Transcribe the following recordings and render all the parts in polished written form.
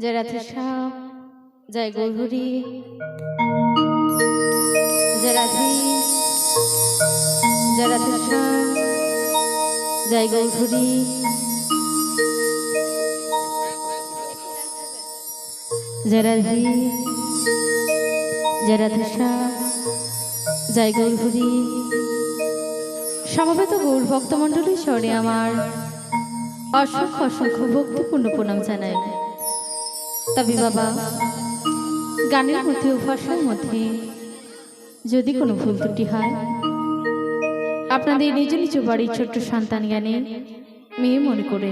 जय राधे श्याम, जय गौरी, जय राधे, जय राधे श्याम, जय गौरी, जय राधे, जय राधे श्याम, जय गौरी। समवेत गौर भक्तमंडली चरणे आमार असंख्य असंख्य भक्तिपूर्ण प्रणाम जानाई। तबे बाबा गानेर मध्य भाषार मध्य यदि कोनो भूल त्रुटि हय आपनादेर निज निज बाड़ीर छोट्ट सन्तान ज्ञाने मेये मने करे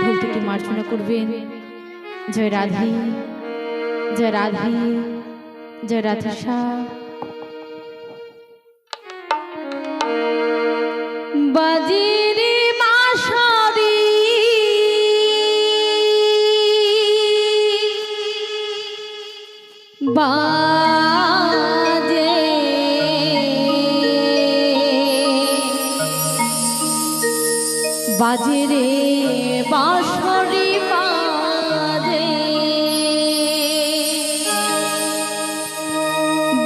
भूल त्रुटि मार्जना करबेन। जय राधे, जय राधे, जय राधे श्याम। बाजिरे बांसुरी बाजे, बाजिरे बांसुरी बाजे,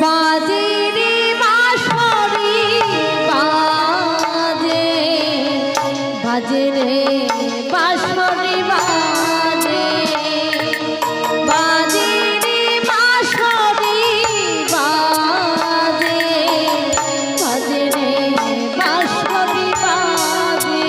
बाजिरे बांसुरी बाजे, बाजिरे बांसुरी बाजे, बाजिरे बांसुरी बाजे, बाजिरे बांसुरी बाजे।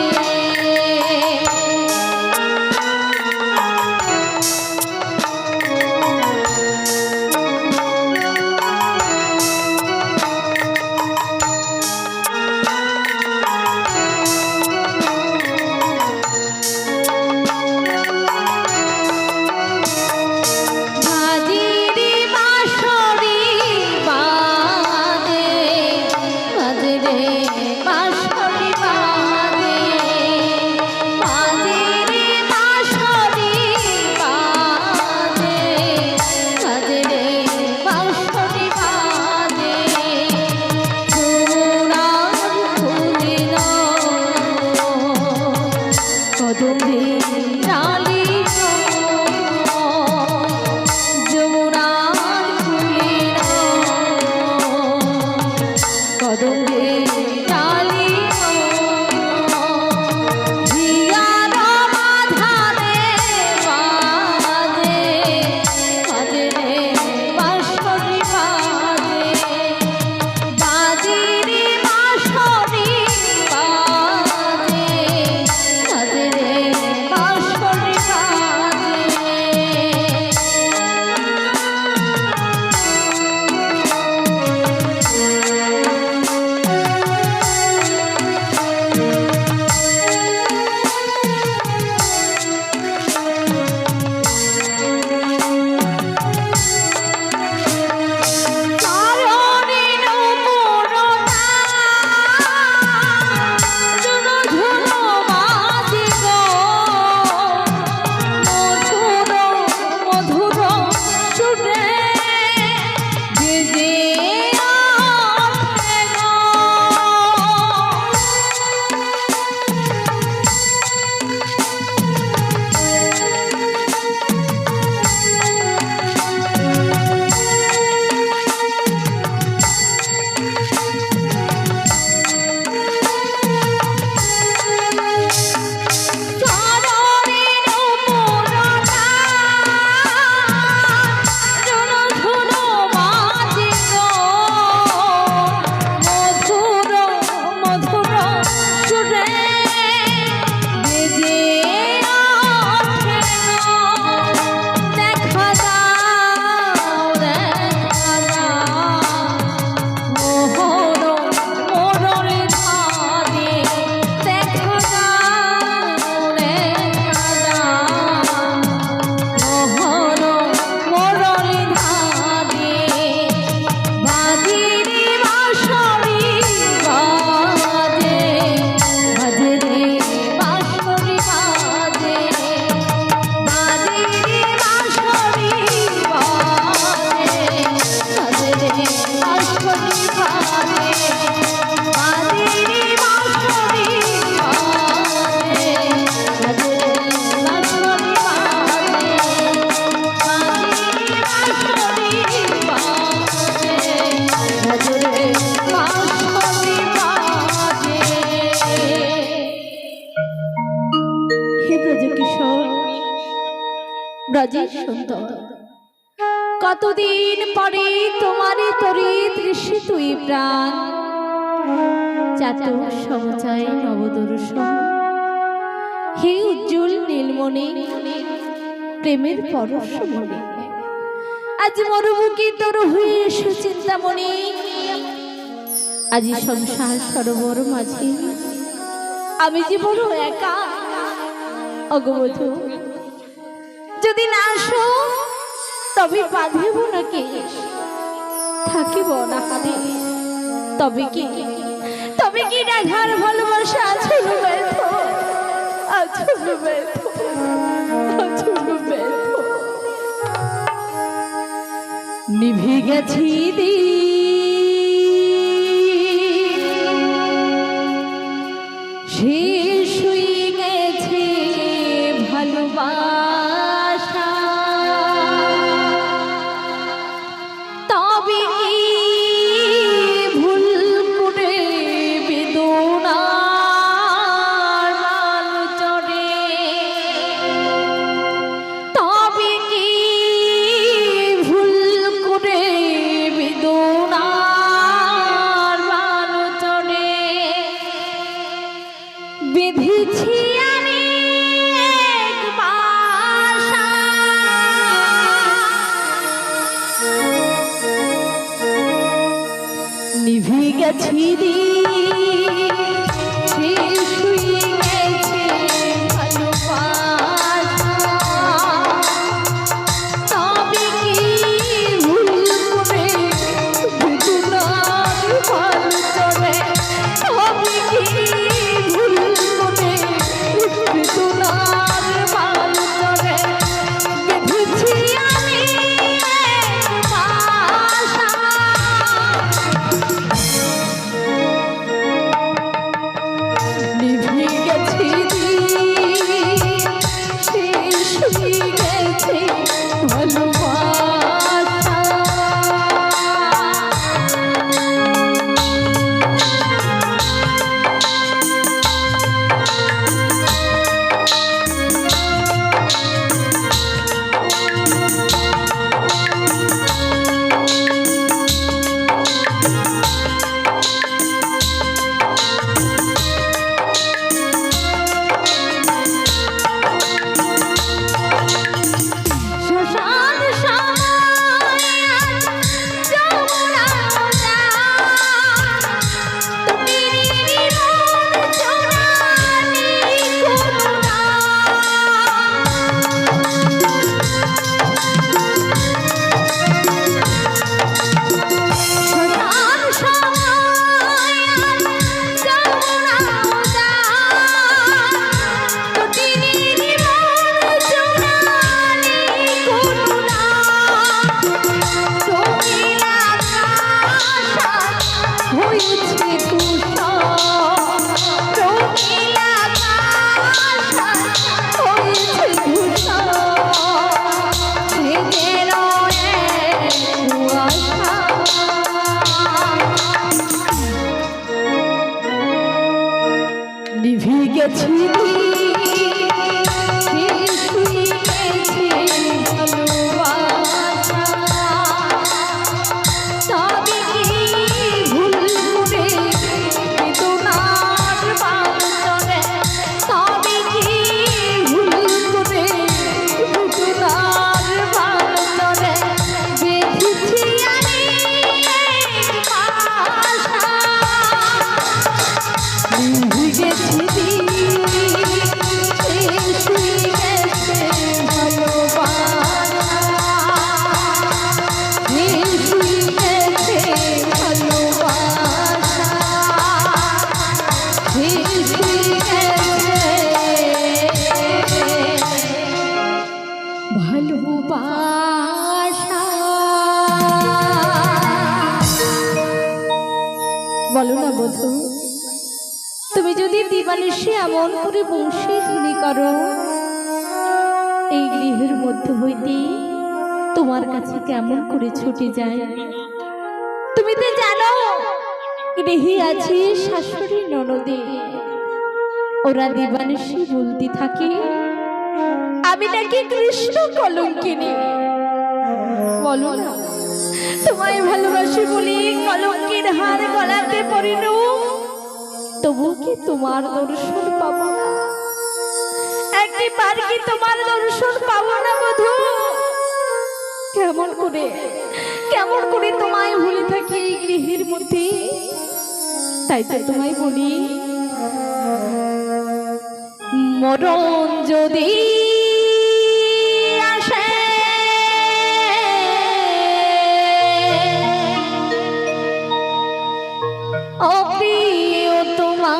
রাজি সুন্দর কতদিন পরে তোমারে তরি দৃশ্য তুই প্রাণ চাতক সমচায় নবদর্শন হে উজ্জ্বল নীলমণি প্রেমের পরশ মনে আজ মরুমুখী তোর হয়ে সুচিন্তামণি আজি সংসার সরোবর মাঝে আমি যে বড় একা অগবধূ যদি না আসো তবে বাঁধিব না কে থাকিব না হাতে তবে কি রাধার ভালোবাসা আছুর ব্যর্থ আছুর ব্যর্থ আছুর ব্যর্থ নিভে গেছি শেষ হয়ে গেছে ভালোবাসা তবে ভুল করে বেদনার মাল চড়ে তবে কি ভুল করে বেদনার মাল চড়ে বেঁধেছি আমি এক বাসা নিভে গেছি শেষ হয়ে গেছে ভালোবাসা তবে কি ভুল করে বেদনার মাল চড়ে তবে কি ভুল করে বেদনার মাল চড়ে বেঁধেছি আমি এক বাসা নিভে গেছি শেষ হয়ে গেছে ভালোবাসা শ্মশান সময় যমুনা তুমি নির্মল চোরানি করুণা শ্মশান সময় যমুনা তুমি নির্মল চোরানি করুণা রঙিন আকাশ হয়েছে তুষার রঙিন আকাশ হয়েছে তুষার সে যেন এক কুয়াশা নিভে গেছি শেষ হয়ে গেছে ভালোবাসা তবে কি ভুল করে বেদনার মাল চড়ে তবে কি ভুল করে বেদনার মাল চড়ে বেঁধেছি আমি এক বাসা নিভে গেছি শেষ হয়ে গেছে ভালোবাসা শেষ হয়ে গেছে ভালোবাসা শেষ হয়ে গেছে ভালোবাসা বলো না বধূ তুমি যদি দিবানিশি এমন করে বংশী ধ্বনি করো এই গৃহের মধ্য হইতে তোমার কাছে কেমন করে ছুটে যায় তুমি তো জানো গৃহে আছে শাশুড়ি ননদে ওরা দিবানিশি বলতে থাকে আমি নাকি কৃষ্ণ কলঙ্কিনী। বলো না, তোমায় ভালোবাসি বলি কলঙ্কের হার গলাতে পরিল, তবু কি তোমার দর্শন পাবো না? একবার কি তোমার দর্শন পাবো না বধূ? কেমন করে তোমায় ভুলে থাকি এই গৃহের মধ্যে? তাই তো তোমায় বলি, মরণ যদি আসে অপ্রিয় তোমার,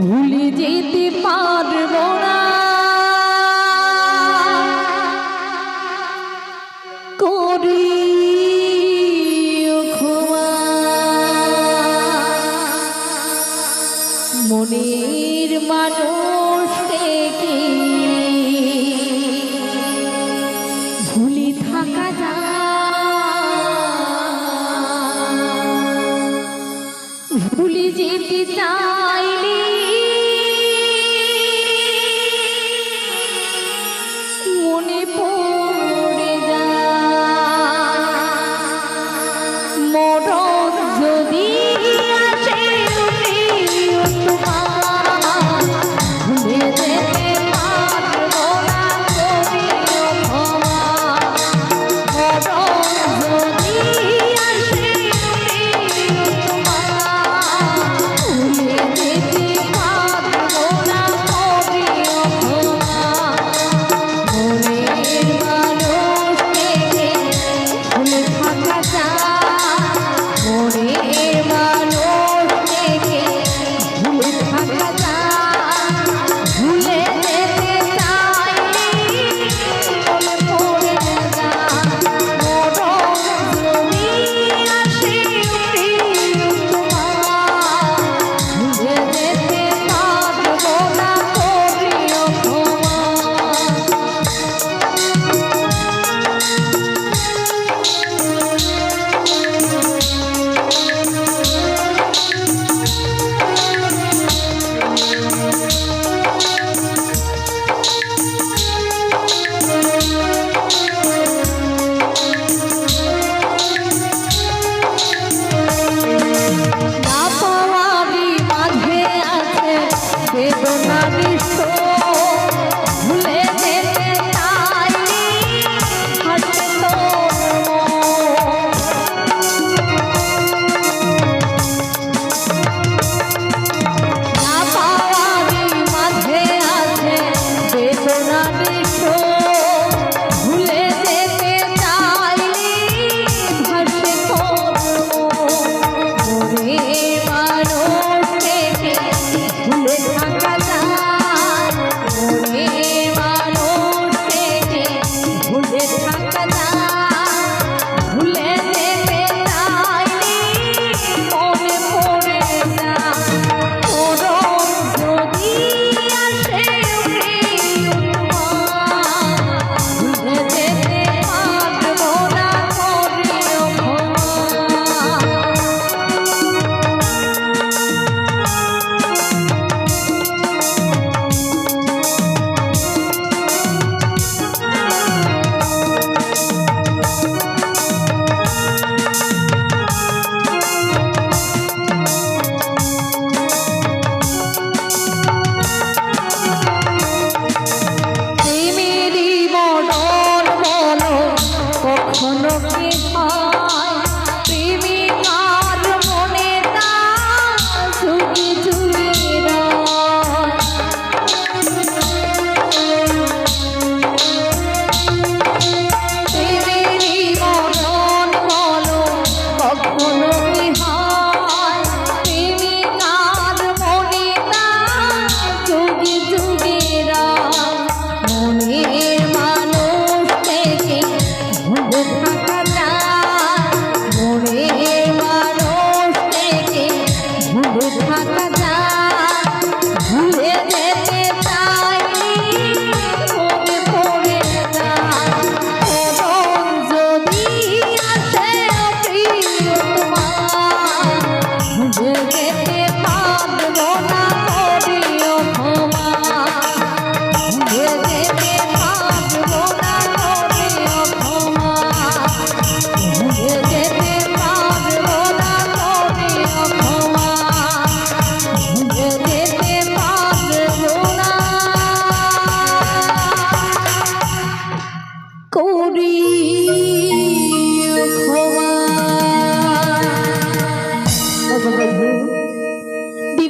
ভুলে যেতে পারবো না করি ক্ষমা, মনের মানুষকে কি ভুলে থাকা যায়? ভুলে যেতে চাইলে মনে পড়ে যায়, মরণ যদি আসে তোমার, ভুলে যেতে পারবো না করিও ক্ষমা, মরণ যদি আসে তোমার, ভুলে যেতে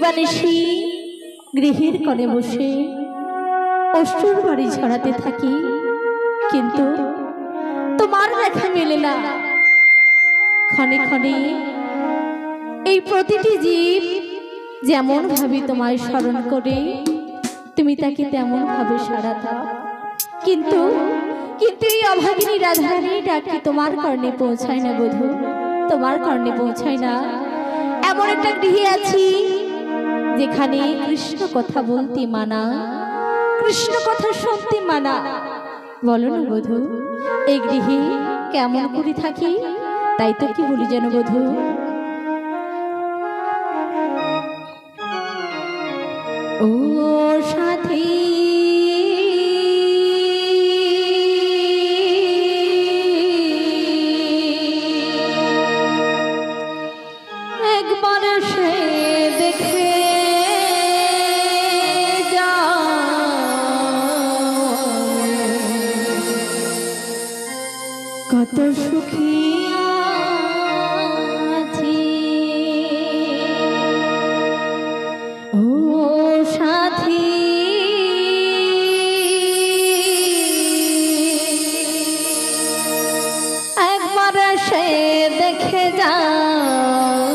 দিবানিশি গৃহের কোণে বসে অশ্রুর বাড়ি ঝরাতে থাকি, কিন্তু তোমার দেখা মেলে না। ক্ষণে ক্ষণে এই প্রতিটি জীব যেমন ভাবে তোমায় স্মরণ করে, তুমি তাকে তেমন ভাবে সাড়া দাও, কিন্তু কিন্তু এই অভাগিনী রাধারানীর ডাকি তোমার কর্ণে পৌঁছায় না বধূ, তোমার কর্ণে পৌঁছায় না। এমন একটা গৃহে আছি যেখানে কৃষ্ণ কথা বলতে মানা, কৃষ্ণ কথা শুনতে মানা। বলো না বধূ, এই গৃহে কেমন করে থাকি? তাই তো কি বলি যেন বধূ, ও সাথী একবার সে দেখে যা, কত সুখী আছি। ও সাথী একবার সে দেখে যাও,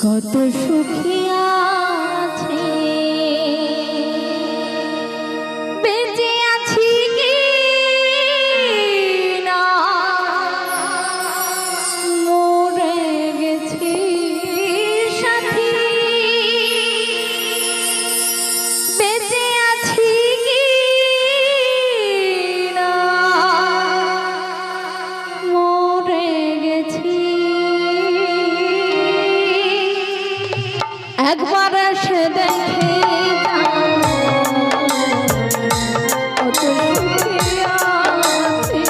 কত সুখী আছি। বেঁচে আছি কি না মরে গেছি সাথী, বেঁচে আছি কি না মরে গেছি। একবার সে দেখে কত সুখী আছি।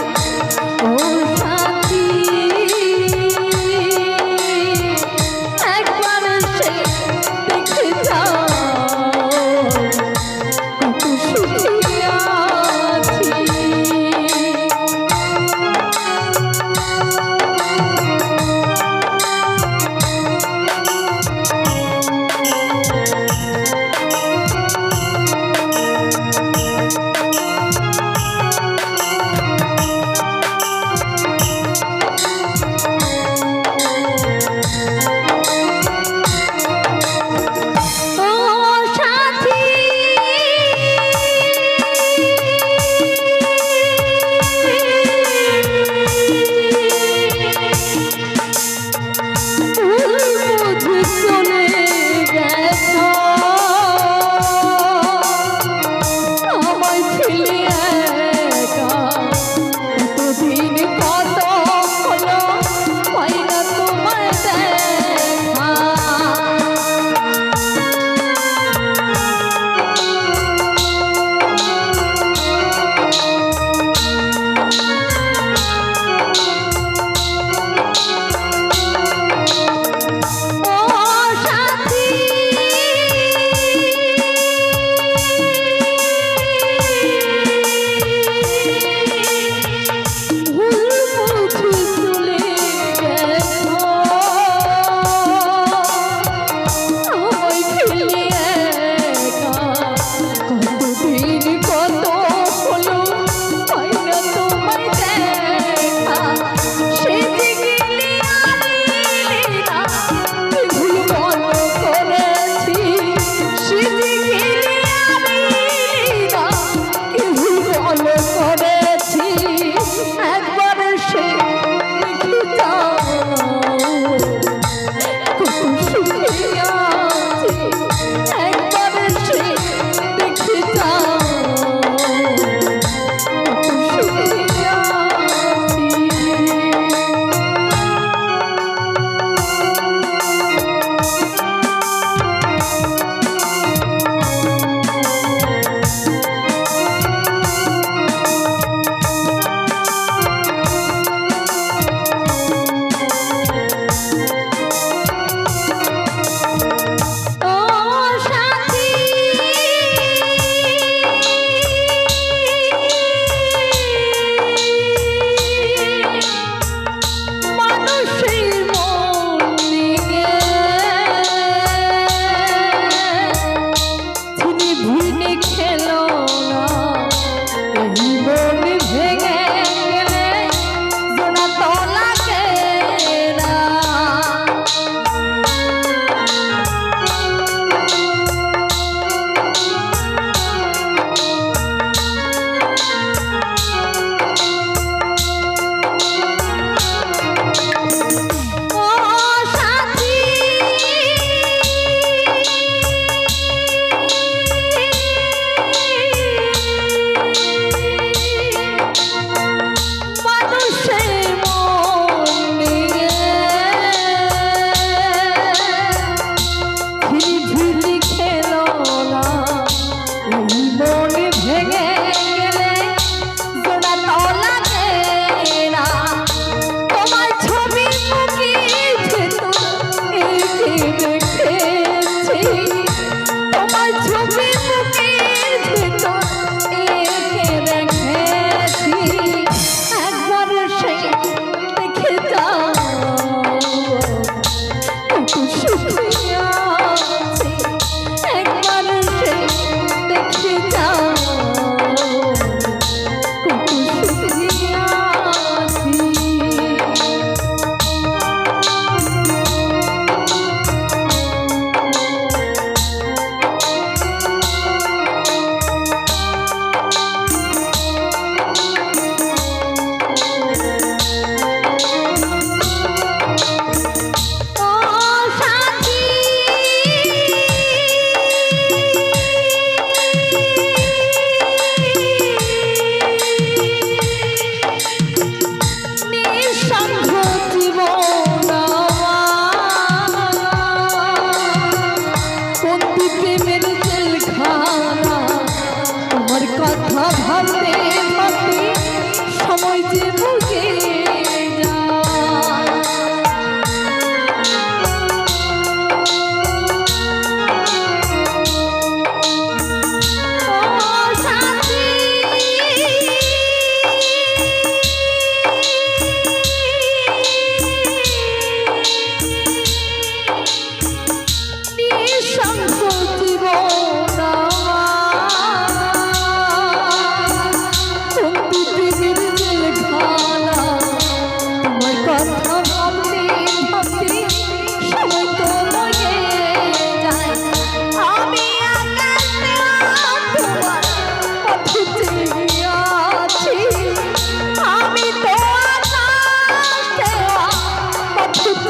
ও সাথী একবার সে দেখে যাও, কত সুখী আছি।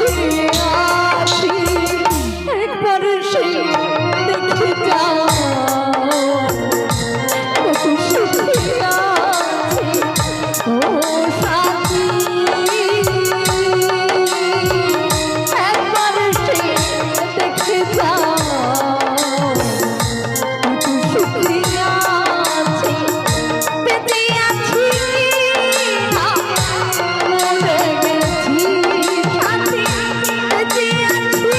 আছি একবার সেই দেখে যাও কত সুখী আছি ও সাথী একবার সেই দেখে যাও কত সুখী আছি বেঁচে আছি মরে গেছি সাথী বেঁচে আছি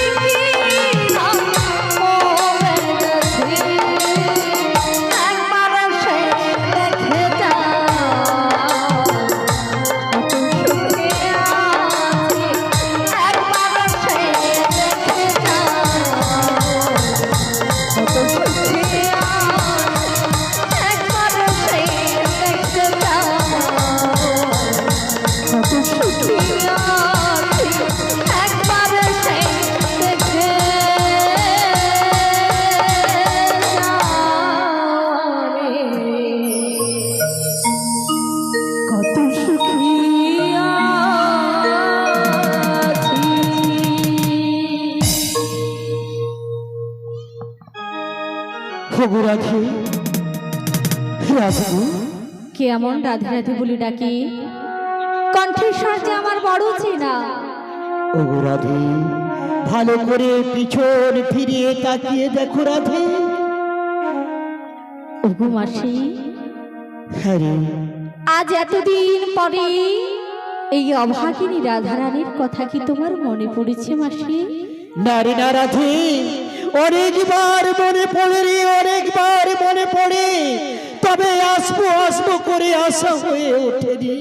মরে গেছি একবার সে দেখে যাও কত সুখে আছি একবার সে দেখে যাও কত সুখে একবার সে দেখতে যাও কত সুখী আছি একবার সে দেখে কত সুখী আছি। হবু রাধে, রাধে কেমন রাধে রাধে বলি ডাকি কণ্ঠেশ্বর যে আমার বড় চেনা হবু রাধে, ভালো করে পিছন ফিরিয়ে তাকিয়ে দেখো রাধে। ওগো মাসি হ্যাঁ রে, আজ এতদিন পরে এই অভাগিনী রাধারানীর কথা কি তোমার মনে পড়েছে মাসি? না রে না রাধে, অনেকবার মনে পড়ে রে, অনেকবার মনে পড়ে, তবে আসবো আসবো করে আশা হয়ে ওঠেনি।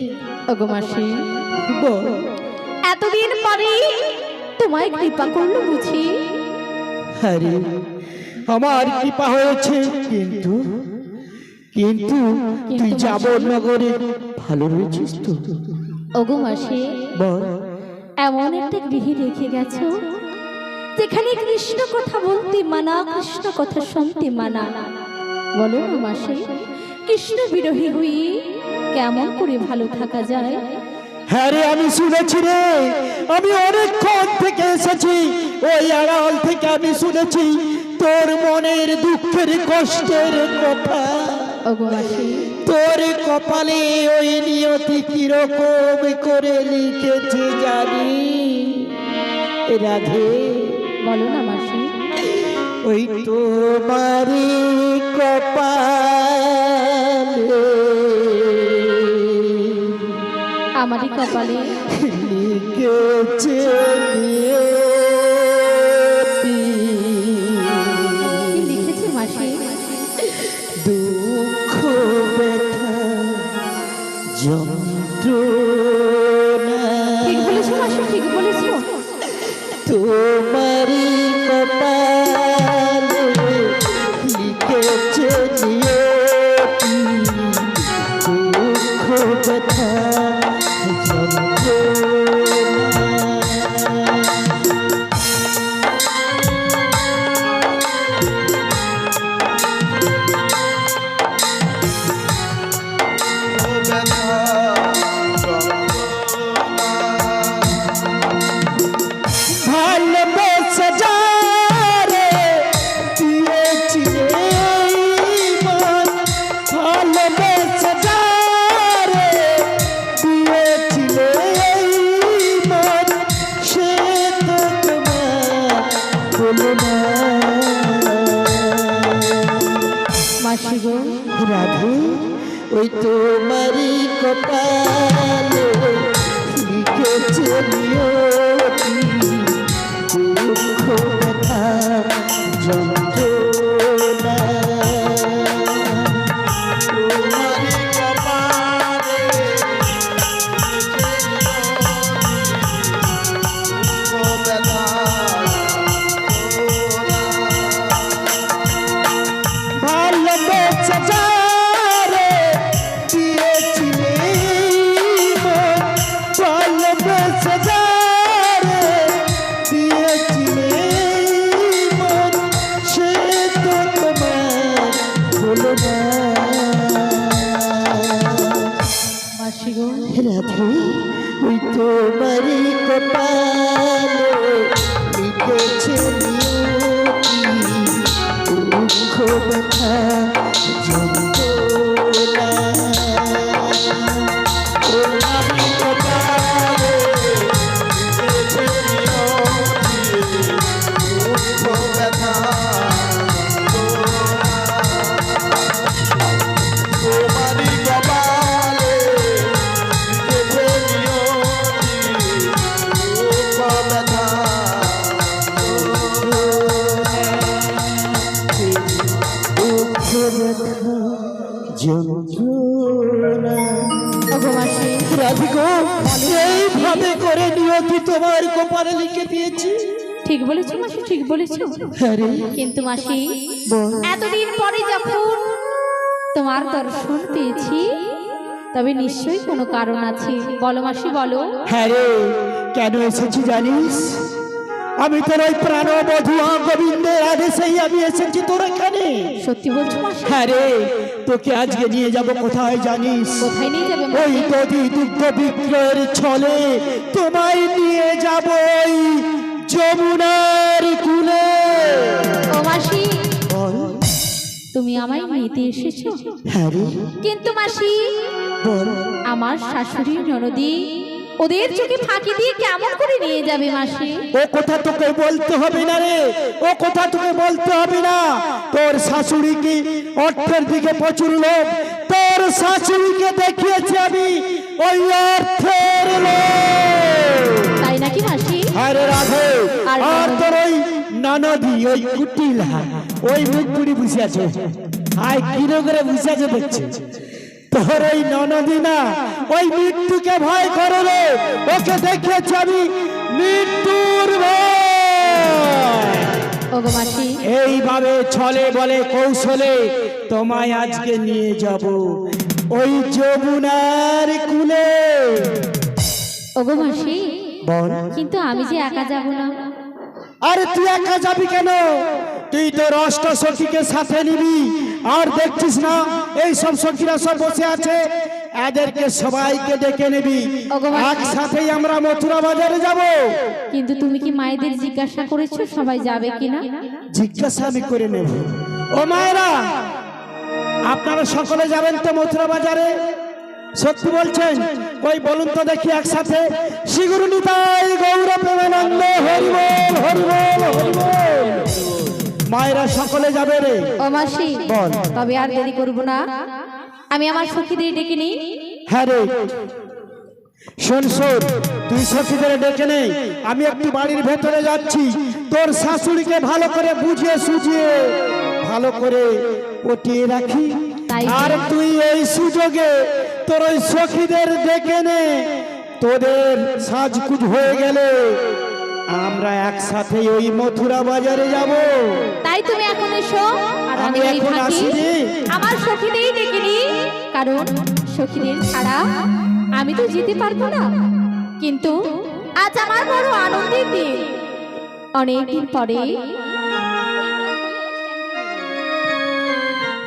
ওগো মাসি বল, এতদিন পরে তোমায় কৃপা করলো বুঝি? হ্যাঁ রে, আমার কৃপা হয়েছে, কিন্তু কিন্তু তুই যাবর নগরে ভালো রয়েছিস তো? ওগো মাসি বল, এমন একটা গৃহে রেখে গেছো যেখানে কৃষ্ণ কথা বলতে মানা, কৃষ্ণ কথা শুনতে মানা। বলো না মাসি, কৃষ্ণ বিরোহী হয়ে কেমন করে ভালো থাকা যায়? হ্যাঁ রে, আমি শুনেছি রে, আমি অনেকক্ষণ থেকে এসেছি, ওই আড়াল থেকে আমি শুনেছি তোর মনের দুঃখের কষ্টের কথা। ওগো মাসি তোর কপালে ওই নিয়তি কিরকম করে লিখেছে জানি রাধে। বলো না মাসি। ওই তোমারই কপালে আমারই কপালে লিখেছে নিয়তি, কি লিখেছে মাসি? দুঃখ ব্যথা যন্ত্রণা। ঠিক বলেছো মাসি, ঠিক বলেছো। তোমারই কপালে লিখেছে নিয়তি, দুঃখ ব্যথা যন্ত্রণা। ভালোবেসে যারে দিয়েছিলে মন, ভালোবেসে যারে দিয়েছিলে মন, সে তো তোমার বলো না। মাসি গো রাধে, ওই তোমারই কপালে লিখেছে নিয়তি, দুঃখ ব্যথা যন্ত্রণা। তোমারই কপালে ভালোবেসে যারে দিয়েছিলে মন, ভালোবেসে যারে করে নিয়তি তোমার কপালে লিখে দিয়েছি। ঠিক বলেছো মাসি, ঠিক বলেছো। হ্যাঁ রে, কিন্তু মাসি, বল। এতদিন পরে যখন তোমার দর্শন পেয়েছি, তবে নিশ্চয়ই কোনো কারণ আছে। বলো মাসি, বলো। হ্যাঁ রে, কেন এসেছি জানিস? আমি তোর ওই প্রাণবধূ গোবিন্দের আদেশেই আমি এসেছি তোর এখানে। সত্যি বলছো মাসি? হ্যাঁ রে, তোকে আজকে নিয়ে যাব কোথায় জানিস? কোথায় নিয়ে যাবে ওই মাসি? দধি দুগ্ধ বিক্রয়ের ছলে তোমায় নিয়ে যাব ওই যমুনার কূলে। ও মাসি, বল। তুমি আমায় নিতে এসেছো? হ্যাঁ রে, কিন্তু মাসি, বল। আমার শাশুড়ি ননদি ওদের চোখে ফাঁকি দিয়ে কেমন করে নিয়ে যাবে মাসি? ও কথা তোকে বলতে হবে না রে, ও কথা তোকে বলতে হবে না। তোর শাশুড়িকে অর্থের দিকে প্রচুর লোভ, তোর শাশুড়িকে দেখিয়েছি আমি ওই অর্থের লোভ। তাই নাকি মাসি? আরে রাধে, আর তোর ওই ননদি ওই কুটিলা ওই মুখ পুরি বসে আছে, আয় কিরো করে বসে আছে দেখছি। তোর ওই ননদি না ওই মৃত্যুকে ভয় করে রে, ওকে দেখিয়েছি আমি মৃত্যুর ভয়। ওগো মাসি, এইভাবে ছলে বলে কৌশলে তোমায় আজকে নিয়ে যাব ওই যমুনার কূলে। ওগো মাসি, বল। কিন্তু আমি যে একা যাব না। আরে তুই একা যাবি কেন? তুই তোর অষ্ট সখীকে সাথে নিবি। আর দেখছিস না এই সব সখীরা সব বসে আছে, এদেরকে সবাইকে ডেকে নিবি, একসাথেই আমরা মথুরা বাজারে যাব। কিন্তু তুমি কি মায়েদের জিজ্ঞাসা করেছো সবাই যাবে কিনা? জিজ্ঞাসা আমি করে নেব। ও মায়েরা, আপনারা সকলে যাবেন তো মথুরা বাজারে? সত্যি বলছেন? কই বলুন তো দেখি একসাথে, শ্রীগুরু নিতাই গৌর প্রেমানন্দ হরি বল, হরি বল, হরি বল। মায়েরা সকলে যাবে রে। ও মাসি, বল। তবে আর দেরি করব না, আমি আমার সখীদের ডেকে নিই। হ্যাঁ রে, শোন শোন, তুই সখীদের ডেকে নে। আমি একটু বাড়ির ভেতরে যাচ্ছি, তোর শাশুড়িকে ভালো করে বুঝিয়ে সুঝিয়ে ভালো করে পটিয়ে রাখি। তাই। আর তুই এই সুযোগে তোর ওই সখীদের ডেকে নে। তোদের সাজকুজ হয়ে গেলে আমরা একসাথে ওই মথুরা বাজারে যাব। তাই তুমি এখন এসো, আর আমি আমি এখন আসি রে। আমার সখীদের ডেকে নিই, কারণ সখীদের ছাড়া আমি তো যেতে পারবো না। কিন্তু আজ আমার বড় আনন্দের দিন। অনেকদিন পরে,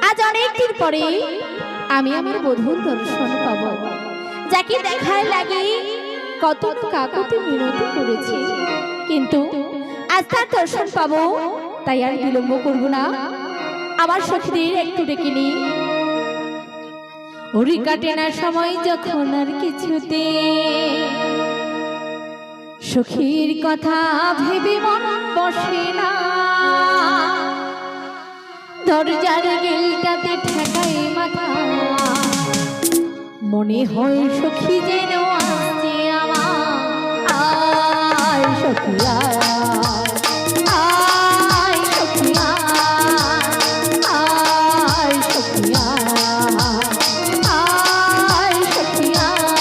আজ অনেকদিন পরে আমি আমার বধূর দর্শন পাব, যাকে দেখার লাগে কত কাকতি মিনতি করেছি, কিন্তু আজ তার দর্শন পাবো। তাই আর বিলম্ব করব না, আমার সখীদের একটু ডেকে নিই। ওরি কাটে না সময় যখন আর কিছুতে, সখীর কথা ভেবে মন বসে না, দরজার গেলটাতে ঠেকায় মাথা, মনে হয় সখী যেন আসছে আমার। আয় সখী আয়, আয় সখী আয়, আয় সখী আয়, আয় সখী আয়।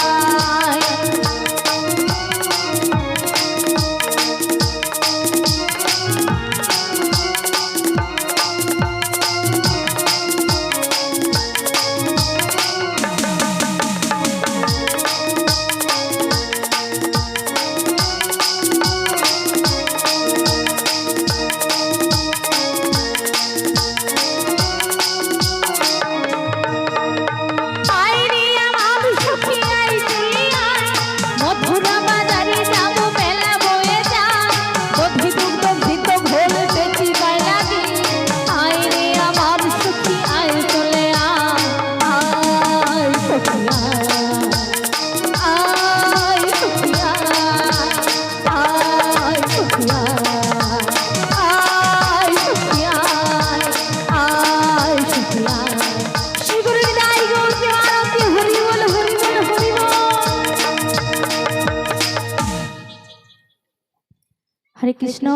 হরে কৃষ্ণ,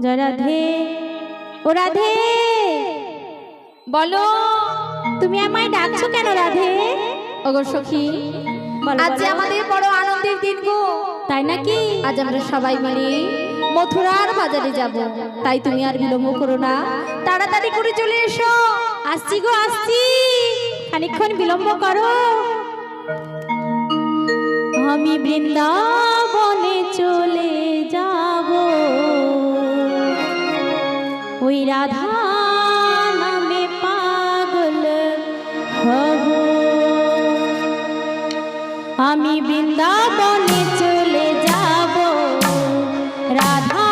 জয় রাধে। ও রাধে, বলো তুমি আমায় ডাকছো কেন রাধে? ওগো সখী, আজ যে আমাদের বড় আনন্দের দিন গো। তাই নাকি? আজ আমরা সবাই মিলে মথুরার বাজারে যাব, তাই তুমি আর বিলম্ব করো না, তাড়াতাড়ি করে চলে এসো। আসছি গো আসছি, খানিকক্ষণ বিলম্ব করো। আমি বৃন্দাবনে চলে যাব, ওই রাধা নামে পাগল হব। আমি বৃন্দাবনে চলে যাব, রাধা